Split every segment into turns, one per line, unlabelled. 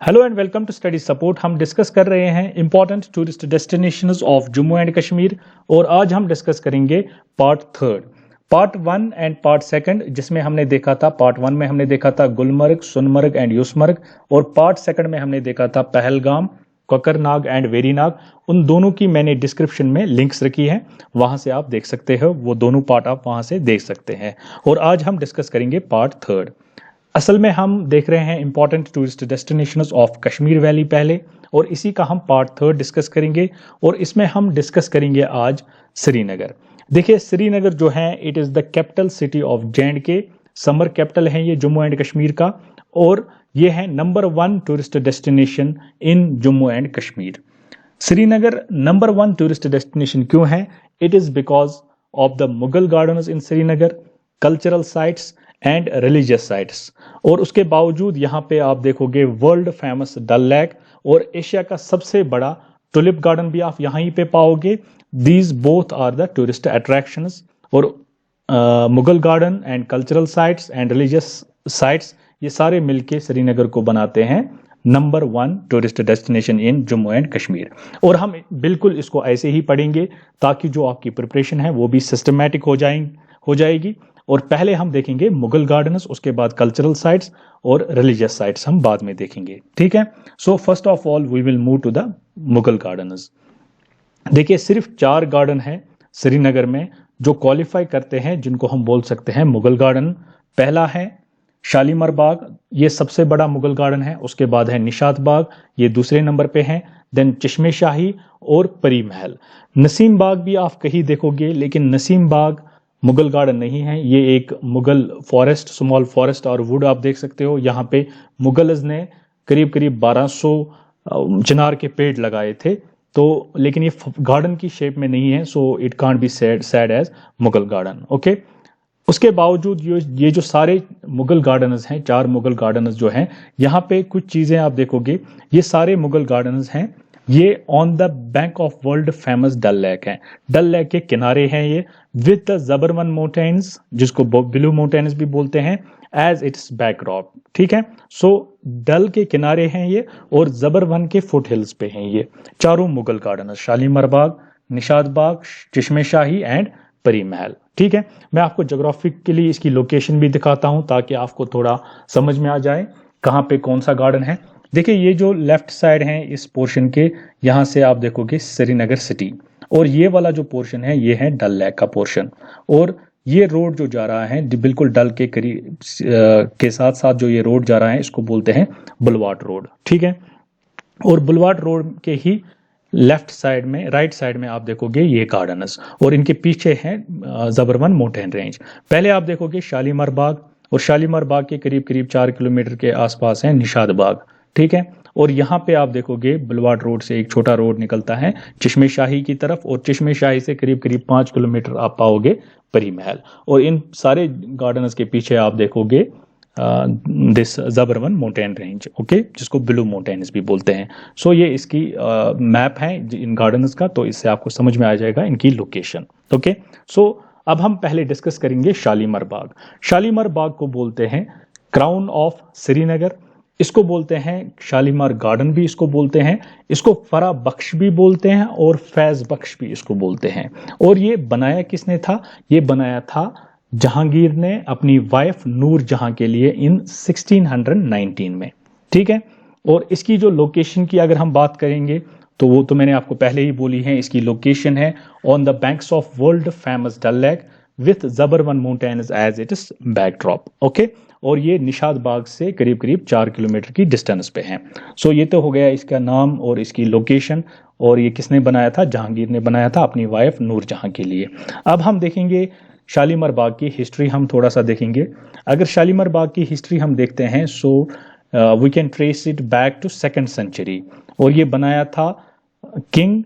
Hello and welcome to study support. हम discuss कर रहे हैं important tourist destinations of Jammu and Kashmir और आज हम डिस्कस करेंगे part third, part one and part second, जिसमें हमने देखा था पार्ट वन में हमने देखा था गुलमर्ग, सोनमर्ग एंड यूसमर्ग और पार्ट सेकंड में हमने देखा था पहलगाम, कोकरनाग एंड वेरीनाग। उन दोनों की मैंने डिस्क्रिप्शन में लिंक्स रखी हैं, वहां से आप देख सकते हो, वो दोनों पार्ट आप वहां से देख सकते हैं। और आज हम डिस्कस करेंगे पार्ट थर्ड। असल में हम देख रहे हैं important tourist destinations of Kashmir valley पहले, और इसी का हम पार्ट थर्ड डिस्कस करेंगे। और इसमें हम डिस्कस करेंगे आज श्रीनगर। देखिए, श्रीनगर जो है it is the capital city of J&K, summer capital है ये जम्मू एंड कश्मीर का, और ये है number 1 tourist destination in Jammu and Kashmir. Srinagar number 1 tourist destination क्यों है? It is because of the Mughal gardens in Srinagar, cultural sites and religious sites. और उसके बावजूद यहाँ पे आप देखोगे वर्ल्ड फेमस डल लेक और एशिया का सबसे बड़ा टुलिप गार्डन भी आप यहीं पे पाओगे। These both are the tourist attractions. और Mughal garden and cultural sites and religious sites, ये सारे मिलके श्रीनगर को बनाते हैं number 1 tourist destination in Jammu and Kashmir. और हम बिल्कुल इसको ऐसे ही पढ़ेंगे ताकि जो आपकी प्रिपरेशन है वो भी सिस्टमैटिक हो जाएगी। और पहले हम देखेंगे मुगल गार्डन्स, उसके बाद कल्चरल साइट्स और रिलीजियस साइट्स हम बाद में देखेंगे, ठीक है। So first of all we will move to the Mughal gardens. देखिए, सिर्फ 4 गार्डन हैं श्रीनगर में जो क्वालिफाई करते हैं, जिनको हम बोल सकते हैं मुगल गार्डन। पहला है शालीमार बाग, ये सबसे बड़ा मुगल गार्डन है। उसके बाद है निशात बाग, ये दूसरे नंबर पे है। देन चश्मे शाही और परी महल। नसीम बाग भी आप कहीं देखोगे, लेकिन नसीम बाग मुगल गार्डन नहीं है, ये एक मुगल फॉरेस्ट, स्मॉल फॉरेस्ट और वुड आप देख सकते हो। यहाँ पे मुगल्स ने करीब करीब 1200 चिनार के पेड़ लगाए थे, तो लेकिन ये गार्डन की शेप में नहीं है, so it can't be said as Mughal garden, okay. उसके बावजूद ये जो सारे मुगल गार्डन्स हैं, 4 मुगल गार्डन्स जो हैं, यहाँ पे कुछ चीज़ें आप देखोगे, ये सारे मुगल गार्डन्स हैं, ये on the bank of world famous Dal lake है। डल लेक के किनारे हैं ये, विद द जबरवन माउंटेन्स, जिसको ब्लू माउंटेन्स भी बोलते हैं, एज इट्स बैकड्रॉप, ठीक है। सो डल के किनारे हैं ये और जबरवन के फुट हिल्स पे हैं ये चारों मुगल गार्डन, शालीमार बाग, निशात बाग, चश्मे शाही एंड परी महल, ठीक है। मैं आपको ज्योग्राफिकली इसकी लोकेशन भी दिखाता हूं ताकि आपको थोड़ा समझ में आ जाए कहाँ पे कौन सा गार्डन है। देखिए, ये जो लेफ्ट साइड है इस पोर्शन के, यहाँ से आप देखोगे श्रीनगर सिटी, और ये वाला जो पोर्शन है ये है डल लेक का पोर्शन। और ये रोड जो जा रहा है बिल्कुल डल के करीब के साथ साथ जो ये रोड जा रहा है इसको बोलते हैं बुलवार्ड रोड, ठीक है। और बुलवार्ड रोड के ही लेफ्ट साइड में, राइट साइड में आप देखोगे ये गार्डन्स, और इनके पीछे है जबरवन माउंटेन रेंज। पहले आप देखोगे शालीमार बाग, और शालीमार बाग के करीब करीब 4 किलोमीटर के आसपास है निशात बाग, ठीक है। और यहाँ पे आप देखोगे बुलवार्ड रोड से एक छोटा रोड निकलता है चश्मे शाही की तरफ, और चश्मे शाही से करीब करीब 5 किलोमीटर आप पाओगे परी महल। और इन सारे गार्डन्स के पीछे आप देखोगे this Zabarwan mountain range, okay, जिसको ब्लू माउंटेन्स भी बोलते हैं। सो ये इसकी मैप है इन गार्डन्स का, तो इससे आपको समझ में आ जाएगा इनकी लोकेशन, ओके। सो अब हम पहले डिस्कस करेंगे शालीमार बाग। शालीमार बाग को बोलते हैं क्राउन ऑफ श्रीनगर, इसको बोलते हैं शालीमार गार्डन भी इसको बोलते हैं, इसको फरा बख्श भी बोलते हैं और फैज बख्श भी इसको बोलते हैं। और ये बनाया किसने था? ये बनाया था जहांगीर ने अपनी वाइफ नूर जहां के लिए इन 1619 में, ठीक है। और इसकी जो लोकेशन की अगर हम बात करेंगे तो वो तो मैंने आपको पहले ही बोली है, इसकी लोकेशन है on the banks of world famous Dal lake with Zabarwan mountains as it is backdrop, okay. और ये निशात बाग से करीब करीब 4 किलोमीटर की डिस्टेंस पे है। सो ये तो हो गया इसका नाम और इसकी लोकेशन। और ये किसने बनाया था? जहांगीर ने बनाया था अपनी वाइफ नूर जहां के लिए। अब हम देखेंगे शालीमार बाग की हिस्ट्री, हम थोड़ा सा देखेंगे। अगर शालीमार बाग की हिस्ट्री हम देखते हैं, so we can trace it back to 2nd century. और ये बनाया था किंग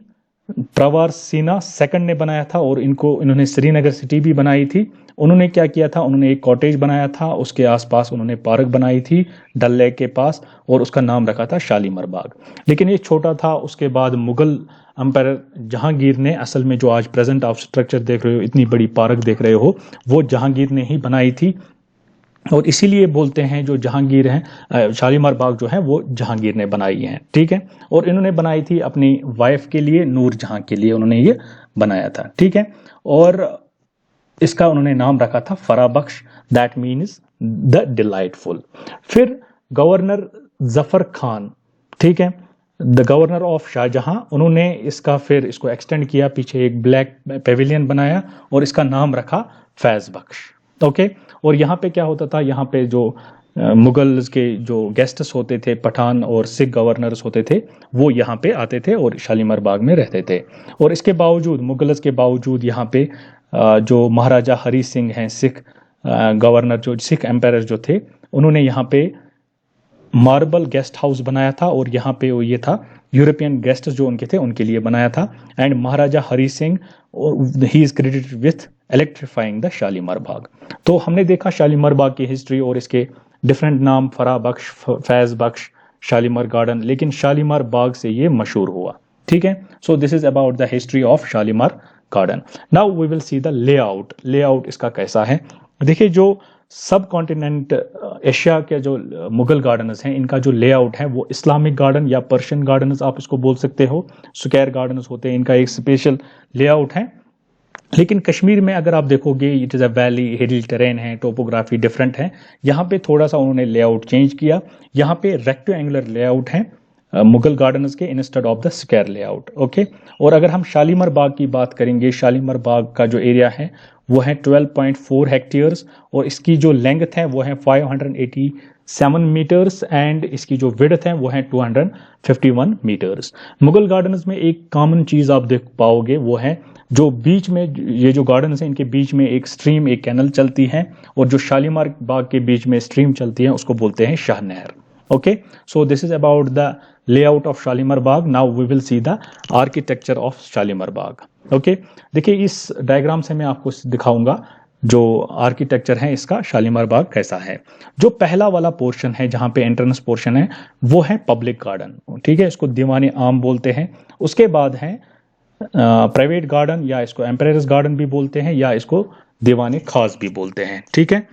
प्रवर सिना सेकंड ने बनाया था, और इन्होंने श्रीनगर सिटी भी बनाई थी। उन्होंने क्या किया था? उन्होंने एक कॉटेज बनाया था, उसके आसपास उन्होंने पार्क बनाई थी डल लेक के पास, और उसका नाम रखा था शालीमार बाग। लेकिन ये छोटा था। उसके बाद मुगल अंपायर जहांगीर ने, असल में जो आज प्रेजेंट आप स्ट्रक्चर देख रहे हो, इतनी बड़ी पार्क देख रहे हो, वो जहांगीर ने ही बनाई थी। और इसीलिए बोलते हैं जो जहांगीर हैं, शालीमार बाग जो है वो जहांगीर ने बनाई है, ठीक है। और इन्होंने बनाई थी अपनी वाइफ के लिए, नूर जहां के लिए उन्होंने ये बनाया था, ठीक है। और इसका उन्होंने नाम रखा था फराबख्श, दैट मीन्स द डिलाइटफुल। फिर गवर्नर जफर खान, ठीक है, द गवर्नर ऑफ शाहजहां, उन्होंने इसका फिर इसको एक्सटेंड किया, पीछे एक ब्लैक पेविलियन बनाया और इसका नाम रखा फैज बख्श, ओके। और यहाँ पे क्या होता था, यहाँ पे जो मुगल्स के जो गेस्ट्स होते थे, पठान और सिख गवर्नर्स होते थे, वो यहाँ पे आते थे और शालीमार बाग में रहते थे। और इसके बावजूद, मुगल्स के बावजूद, यहाँ पे जो महाराजा हरी सिंह हैं, सिख गवर्नर, जो सिख एम्पायर जो थे, उन्होंने यहाँ पे मार्बल गेस्ट हाउस बनाया था। और यहाँ पे वो ये था, यूरोपियन गेस्ट जो उनके थे उनके लिए बनाया था। And Maharaja Hari Singh, he is credited with electrifying the Shalimar Bagh. तो हमने देखा शालीमार बाग की हिस्ट्री और इसके डिफरेंट नाम, फरा बख्श, फैज बख्श, शालीमार गार्डन, लेकिन शालीमार बाग से ये मशहूर हुआ, ठीक है। So this is about the history of Shalimar garden. Now we will see the layout. Layout इसका कैसा है, देखिए जो सब कॉन्टिनेंट एशिया के जो मुगल गार्डन्स हैं, इनका जो लेआउट है वो इस्लामिक गार्डन या पर्शियन गार्डन्स आप इसको बोल सकते हो, स्क्वायर गार्डन्स होते हैं, इनका एक स्पेशल लेआउट है। लेकिन कश्मीर में अगर आप देखोगे, it is a valley, hill terrain है, टोपोग्राफी डिफरेंट है। यहाँ पे थोड़ा सा उन्होंने लेआउट चेंज किया, यहाँ पे रेक्टेंगुलर लेआउट है मुगल गार्डन्स के, instead of the square layout, okay. और अगर हम शालीमार बाग की बात करेंगे, शालीमार बाग का जो एरिया है वो है 12.4 हेक्टेयर्स और इसकी जो लेंथ है वो है 587 मीटर्स एंड इसकी जो विड्थ है वो है 251 मीटर्स। मुगल गार्डन्स में एक कॉमन चीज़ आप देख पाओगे, वो है जो बीच में, ये जो गार्डन्स हैं इनके बीच में एक स्ट्रीम, एक कैनल चलती है, और जो शालीमार बाग के बीच में स्ट्रीम चलती है उसको बोलते हैं Shah Nahar, okay. So this is about the layout of Shalimar Bagh. Now we will see the architecture of Shalimar Bagh, okay. देखिए इस डायग्राम से मैं आपको दिखाऊंगा जो आर्किटेक्चर है इसका, शालीमार बाग कैसा है। जो पहला वाला पोर्शन है जहाँ पे एंट्रेंस पोर्शन है वो है पब्लिक गार्डन, ठीक है, इसको दीवाने आम बोलते हैं। उसके बाद है प्राइवेट गार्डन, या इसको एम्पायर्स गार्डन भी बोलते हैं, या इसको दीवाने खास भी बोलते हैं, ठीक है।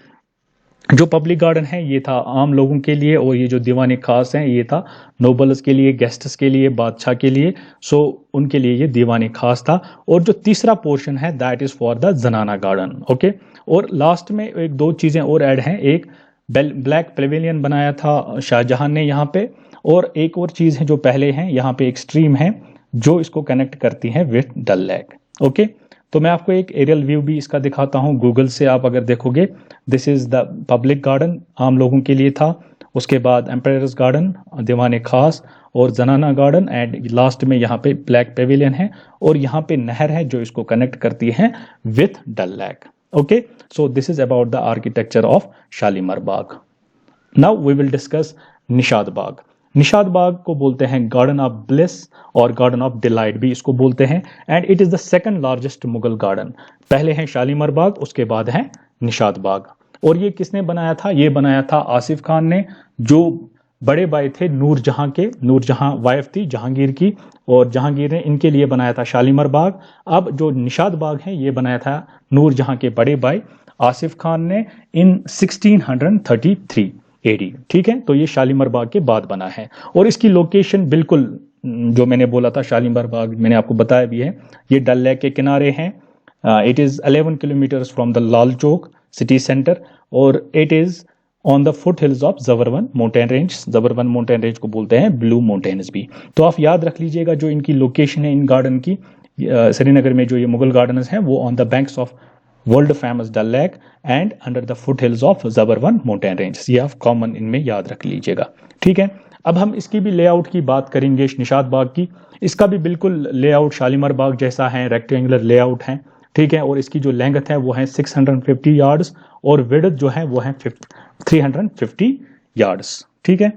जो पब्लिक गार्डन है ये था आम लोगों के लिए, और ये जो दीवाने खास हैं ये था नोबल्स के लिए, गेस्ट्स के लिए, बादशाह के लिए, सो उनके लिए ये दीवाने खास था। और जो तीसरा पोर्शन है दैट इज फॉर द जनाना गार्डन, ओके। और लास्ट में एक दो चीज़ें और ऐड हैं, एक ब्लैक पेविलियन बनाया था शाहजहां ने यहाँ पे, और एक और चीज़ है जो पहले हैं, यहाँ पे एक स्ट्रीम है जो इसको कनेक्ट करती है विथ डल लेक, ओके। तो मैं आपको एक एरियल व्यू भी इसका दिखाता हूँ, गूगल से आप अगर देखोगे, this is the public garden, आम लोगों के लिए था। उसके बाद एम्पायर्स गार्डन, दीवाने खास, और जनाना गार्डन, एंड लास्ट में यहाँ पे ब्लैक पेविलियन है, और यहाँ पे नहर है जो इसको कनेक्ट करती है with Dal lake, okay. So this is about the architecture of Shalimar Bagh. Now we will discuss Nishad Bagh. Nishad Bagh को बोलते हैं गार्डन ऑफ ब्लिस और गार्डन ऑफ डिलाइट भी इसको बोलते हैं, and it is the second largest Mughal garden. पहले है शालीमार बाग, उसके बाद है निशाद बाग। और ये किसने बनाया था, ये बनाया था आसिफ खान ने, जो बड़े भाई थे नूर जहां के। नूर जहां वाइफ थी जहांगीर की, और जहांगीर ने इनके लिए बनाया था शालीमार बाग। अब जो निशाद बाग है ये बनाया था नूर जहां के बड़े भाई आसिफ खान ने इन 1633 एडी, ठीक है। तो ये शालीमार बाग के बाद बना है, और इसकी लोकेशन बिल्कुल जो मैंने बोला था, शालीमार बाग मैंने आपको बताया भी है, ये डल लेक के किनारे हैं। It is 11 kilometres from the Lal Chowk city centre, और it is on the foot hills of Zabarwan mountain range. Zabarwan mountain range को बोलते हैं ब्लू माउंटेन्स भी। तो आप याद रख लीजिएगा जो इनकी लोकेशन है इन गार्डन की, श्रीनगर में जो ये मुगल गार्डन्स हैं वो on the banks of world famous Dal lake and under the foot hills of Zabarwan mountain range. ये आप कॉमन इनमें याद रख लीजिएगा, ठीक है। अब हम इसकी भी लेआउट की बात करेंगे, निशाद बाग की। इसका भी बिल्कुल लेआउट शालीमार बाग जैसा है, रेक्टेंगुलर लेआउट है, ठीक है। और इसकी जो लेंथ है वो है 650 यार्ड्स, और विड्थ जो है वो है 350 यार्ड्स, ठीक है।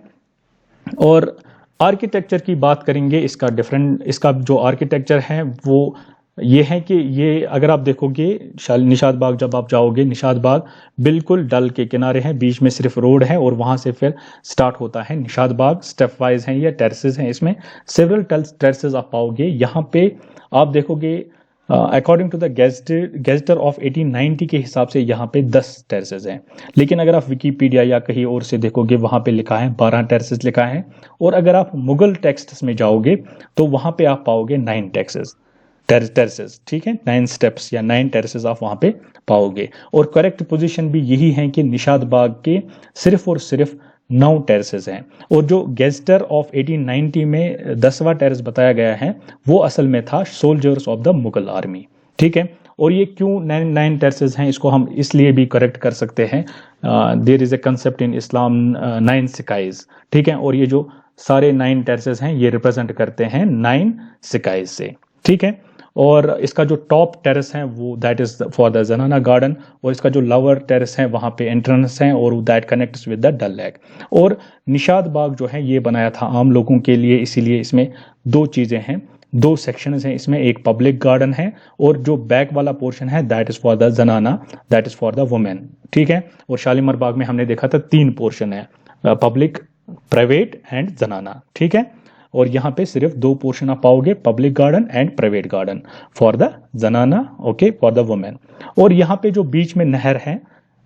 और आर्किटेक्चर की बात करेंगे, इसका जो आर्किटेक्चर है वो ये है कि ये अगर आप देखोगे निशाद बाग, जब आप जाओगे निशाद बाग बिल्कुल डल के किनारे है, बीच में सिर्फ रोड है, और वहाँ से फिर स्टार्ट होता है निशाद बाग। स्टेप वाइज हैं, ये टेरेसेस हैं, इसमें सेवरल टेरेसेस आप पाओगे। यहाँ पे आप देखोगे अकॉर्डिंग टू द गेजेटर ऑफ 1890 के हिसाब से यहाँ पे 10 टेरेसेस हैं, लेकिन अगर आप विकीपीडिया या कहीं और से देखोगे वहाँ पे लिखा है 12 टेरेसेस लिखा है, और अगर आप मुगल टेक्स्ट में जाओगे तो वहाँ पे आप पाओगे 9 टेरेसेस, ठीक है, 9 स्टेप्स या 9 टेरेसेस आप वहाँ पे पाओगे। और करेक्ट पोजीशन भी यही है कि निशाद बाग के सिर्फ और सिर्फ 9 टेरेसेस हैं, और जो गेजेटर ऑफ 1890 में 10वां टेरेस बताया गया है वो असल में था soldiers of the Mughal army, ठीक है। और ये क्यों 9 टेरेसेस हैं इसको हम इसलिए भी करेक्ट कर सकते हैं, there is a concept in Islam 9 सिकाइज, ठीक है, और ये जो सारे 9 टेरेसेस हैं ये रिप्रेजेंट करते हैं 9 सिकाइज से, ठीक है। और इसका जो टॉप टेरेस है वो दैट इज फॉर द जनाना गार्डन, और इसका जो लोअर टेरेस है वहाँ पे एंट्रेंस है और that connects with the Dal lake. और निशाद बाग जो है ये बनाया था आम लोगों के लिए, इसीलिए इसमें 2 चीज़ें हैं, 2 सेक्शंस हैं इसमें, एक पब्लिक गार्डन है और जो बैक वाला पोर्शन है दैट इज फॉर द जनाना, that is for the women, ठीक है। और शालीमार बाग में हमने देखा था 3 पोर्शन है, पब्लिक, प्राइवेट एंड जनाना, ठीक है। और यहाँ पे सिर्फ 2 पोर्शन आप पाओगे, public garden and private garden for the जनाना, ओके, फॉर द वुमेन। और यहाँ पे जो बीच में नहर है,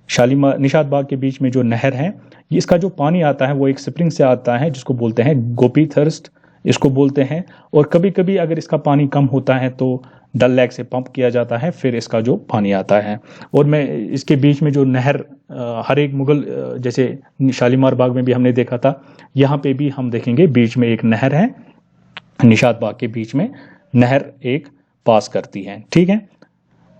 शालीमार निशाद बाग के बीच में जो नहर है, इसका जो पानी आता है वो एक स्प्रिंग से आता है जिसको बोलते हैं गोपी थर्स्ट इसको बोलते हैं। और कभी कभी अगर इसका पानी कम होता है तो डल लेक से पंप किया जाता है, फिर इसका जो पानी आता है। और मैं इसके बीच में जो नहर हर एक मुगल जैसे शालीमार बाग में भी हमने देखा था, यहाँ पे भी हम देखेंगे बीच में एक नहर है, निशाद बाग के बीच में नहर एक पास करती है, ठीक है।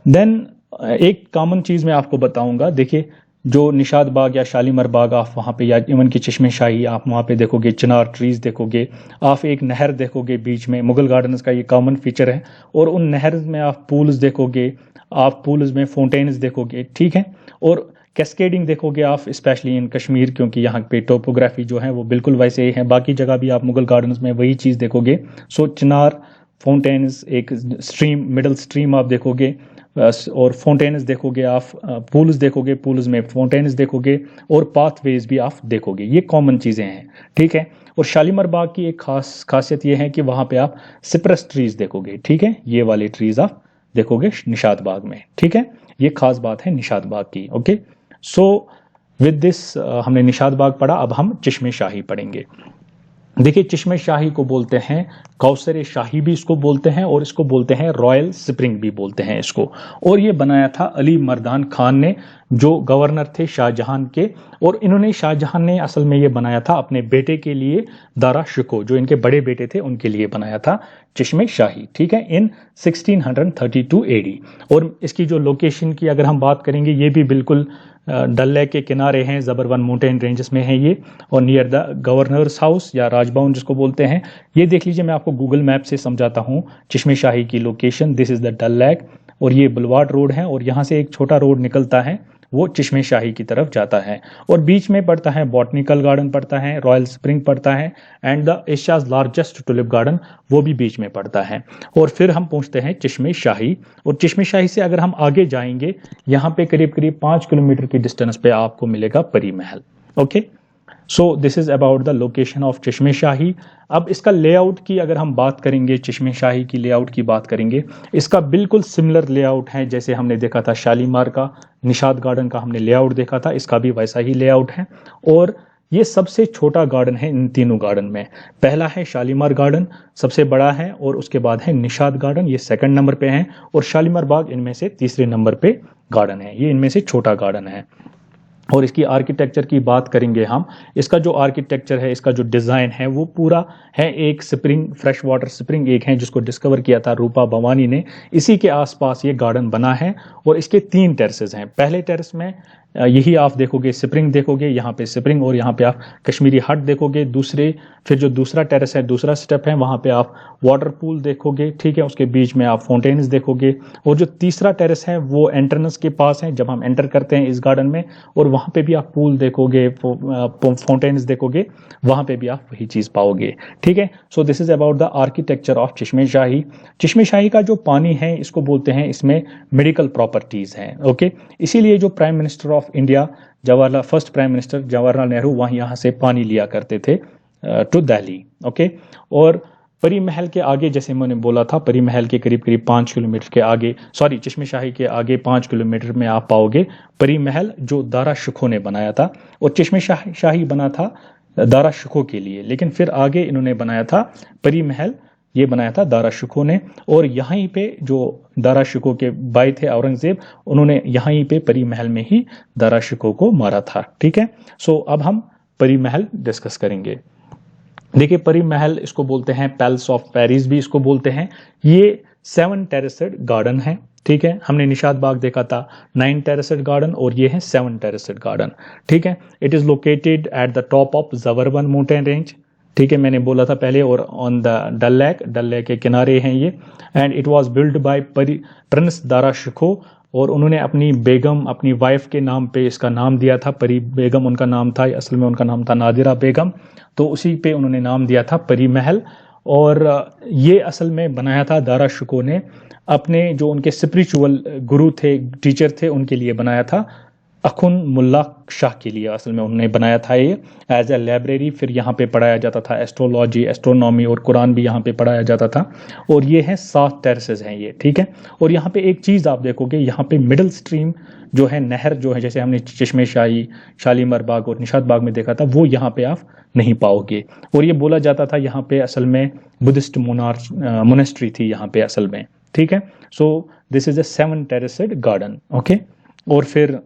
देन एक कॉमन चीज़ मैं आपको बताऊंगा, देखिए जो निशाद बाग या शालीमार बाग आप वहाँ पे, या इवन की चश्मे शाही आप वहाँ पे देखोगे, चिनार ट्रीज देखोगे, आप एक नहर देखोगे बीच में, मुगल गार्डन्स का ये कॉमन फीचर है। और उन नहर में आप पूल्स देखोगे, आप पूल्स में फाउंटेन्स देखोगे, ठीक है। और कैस्केडिंग देखोगे आप स्पेशली इन कश्मीर, क्योंकि यहाँ पे टोपोग्राफी जो है वो बिल्कुल वैसे ही है, बाकी जगह भी आप मुगल गार्डन्स में वही चीज़ देखोगे। सो चिनार, फाउंटेन्स, एक स्ट्रीम, मिडल स्ट्रीम आप देखोगे, और फाउंटेन्स देखोगे आप, पूल्स देखोगे, पूल्स में फाउंटेन्स देखोगे, और पाथवेज भी आप देखोगे, ये कॉमन चीज़ें हैं, ठीक है। और शालीमार बाग की एक खासियत ये है कि वहाँ पे आप सिप्रस ट्रीज देखोगे, ठीक है, ये वाले ट्रीज आप देखोगे निशाद बाग में, ठीक है, ये खास बात है निशाद बाग की, ओके। सो विद दिस हमने निशाद बाग पढ़ा, अब हम चश्मे शाही पढ़ेंगे। देखिए चश्मे शाही को बोलते हैं कौसर शाही भी इसको बोलते हैं, और इसको बोलते हैं रॉयल स्प्रिंग भी बोलते हैं इसको। और ये बनाया था अली मर्दान खान ने, जो गवर्नर थे शाहजहां के, और इन्होंने, शाहजहां ने असल में ये बनाया था अपने बेटे के लिए, दारा शिको जो इनके बड़े बेटे थे उनके लिए बनाया था चश्मे शाही, ठीक है, इन 1632 एडी। और इसकी जो लोकेशन की अगर हम बात करेंगे, ये भी बिल्कुल डल लेक के किनारे हैं, जबरवन माउंटेन रेंजेस में है ये, और नियर द गवर्नर्स हाउस या राजभवन जिसको बोलते हैं। ये देख लीजिए, मैं आपको गूगल मैप से समझाता हूँ चश्मे शाही की location. This is the Dal lake, और ये बुलवार्ड रोड है, और यहाँ से एक छोटा रोड निकलता है, वो चश्मे शाही की तरफ जाता है। और बीच में पड़ता है बॉटनिकल गार्डन पड़ता है, रॉयल स्प्रिंग पड़ता है, and the Asia's largest tulip garden वो भी बीच में पड़ता है। और फिर हम पहुंचते हैं चश्मे शाही, और चश्मे शाही से अगर हम आगे जाएंगे, यहाँ पे करीब करीब 5 किलोमीटर की डिस्टेंस पे आपको मिलेगा परी महल, okay. So this is about the location of चश्मे शाही। अब इसका लेआउट की अगर हम बात करेंगे, चश्मे शाही की लेआउट की बात करेंगे, इसका बिल्कुल सिमिलर लेआउट है जैसे हमने देखा था शालीमार का, निशाद गार्डन का हमने लेआउट देखा था, इसका भी वैसा ही लेआउट है। और ये सबसे छोटा गार्डन है इन तीनों गार्डन में। पहला है शालीमार गार्डन, सबसे बड़ा है, और उसके बाद है निशाद गार्डन, ये सेकंड नंबर पे है, और शालीमार बाग इनमें से तीसरे नंबर पे गार्डन है, ये इनमें से छोटा गार्डन है। और इसकी आर्किटेक्चर की बात करेंगे हम, इसका जो आर्किटेक्चर है, इसका जो डिज़ाइन है वो पूरा है एक स्प्रिंग, फ्रेश वाटर स्प्रिंग एक है जिसको डिस्कवर किया था रूपा भवानी ने, इसी के आसपास ये गार्डन बना है। और इसके 3 टेरेसेस हैं। पहले टेरेस में यही आप देखोगे, स्प्रिंग देखोगे, यहाँ पे स्प्रिंग, और यहाँ पे आप कश्मीरी हट देखोगे। फिर जो दूसरा टेरेस है, दूसरा स्टेप है, वहाँ पे आप वाटर पूल देखोगे, ठीक है, उसके बीच में आप फाउंटेन्स देखोगे। और जो तीसरा टेरेस है वो एंट्रेंस के पास है जब हम एंटर करते हैं इस गार्डन में, और वहाँ पे भी आप पूल देखोगे, फाउंटेन्स देखोगे, वहाँ पे भी आप वही चीज़ पाओगे, ठीक है। So this is about the architecture of चश्मे शाही। चश्मे शाही का जो पानी है इसको बोलते हैं, इसमें मेडिकल प्रॉपर्टीज हैं, ओके। इसीलिए जो prime minister of India, first prime minister Jawaharlal Nehru, वहाँ यहाँ से पानी लिया करते थे टू दिल्ली, ओके। और परी महल के आगे, जैसे मैंने बोला था, परी महल के करीब करीब 5 किलोमीटर के आगे, सॉरी चश्मे शाही के आगे 5 किलोमीटर में आप पाओगे परी महल, जो दारा शिकोह ने बनाया था। और चश्मे शाही बना था दारा शिकोह के लिए, लेकिन फिर आगे इन्होंने बनाया था परी महल, ये बनाया था दारा शिकोह ने। और यहीं पे जो दारा शिकोह के भाई थे औरंगजेब, उन्होंने यहीं पे परी महल में ही दारा शिकोह को मारा था। ठीक है, सो अब हम परी महल डिस्कस करेंगे। देखिए, परी महल इसको बोलते हैं, पैलेस ऑफ पेरिस भी इसको बोलते हैं। ये 7 टेरेसेड गार्डन है। ठीक है, हमने निशात बाग देखा था 9 टेरेसेड गार्डन, और ये है 7 टेरेसेड गार्डन। ठीक है, it is located at the top of Zabarwan mountain range. ठीक है, मैंने बोला था पहले, और ऑन द डल लेक के किनारे हैं ये। And it was build by Prince Dara Shikoh, और उन्होंने अपनी बेगम, अपनी वाइफ के नाम पे इसका नाम दिया था। परी बेगम उनका नाम था, असल में उनका नाम था नादिरा बेगम, तो उसी पे उन्होंने नाम दिया था परी महल। और ये असल में बनाया था दारा शिकोह ने अपने जो उनके स्पिरिचुअल गुरु थे, टीचर थे, उनके लिए बनाया था। अखुन मुल्ला शाह के लिए असल में उन्होंने बनाया था ये एज ए लाइब्रेरी। फिर यहाँ पे पढ़ाया जाता था एस्ट्रोलॉजी, एस्ट्रोनॉमी और कुरान भी यहाँ पे पढ़ाया जाता था। और ये है 7 टेरेसेस हैं ये। ठीक है, और यहाँ पे एक चीज़ आप देखोगे, यहाँ पे मिडल स्ट्रीम जो है, नहर जो है, जैसे हमने चश्मे शाही, शालीमार बाग और निशात बाग में देखा था, वो यहाँ पे आप नहीं पाओगे। और ये बोला जाता था यहाँ पे असल में बुद्धिस्ट मोनेस्ट्री थी यहाँ पे असल में। ठीक है, so this is a 7 terraced garden. Okay, और फिर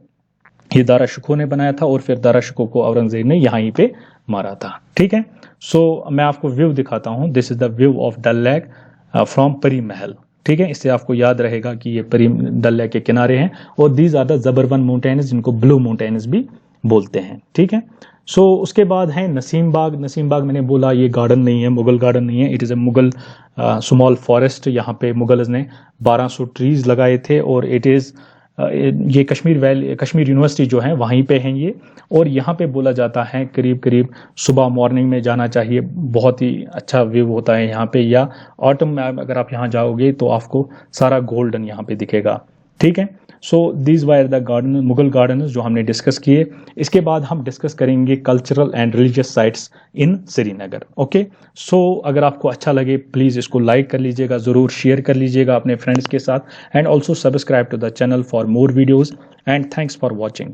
ये दारा शिकोह ने बनाया था, और फिर दारा शिकोह को औरंगजेब ने यहीं पे मारा था। ठीक है, सो मैं आपको व्यू दिखाता हूँ। This is the view of Dal lake from Pari Mahal. ठीक है, इससे आपको याद रहेगा कि ये परी डल लेक के किनारे हैं। और these are the Zabarwan mountains, जिनको ब्लू माउंटेन्स भी बोलते हैं। ठीक है, सो उसके बाद है नसीम बाग। नसीम बाग मैंने बोला ये गार्डन नहीं है, मुगल गार्डन नहीं है, it is a Mughal small forest. यहाँ पे मुगल्स ने 1200 ट्रीज लगाए थे, और इट इज़ ये कश्मीर यूनिवर्सिटी जो है वहीं पे है ये। और यहाँ पे बोला जाता है करीब करीब सुबह मॉर्निंग में जाना चाहिए, बहुत ही अच्छा व्यू होता है यहाँ पे। या ऑटम में अगर आप यहाँ जाओगे तो आपको सारा गोल्डन यहाँ पे दिखेगा। ठीक है, so these were the garden, Mughal garden जो हमने डिस्कस किए। इसके बाद हम डिस्कस करेंगे cultural and religious sites in Srinagar. Okay, so अगर आपको अच्छा लगे प्लीज़ इसको लाइक कर लीजिएगा, ज़रूर शेयर कर लीजिएगा अपने फ्रेंड्स के साथ, and also subscribe to the channel for more videos, and thanks for watching.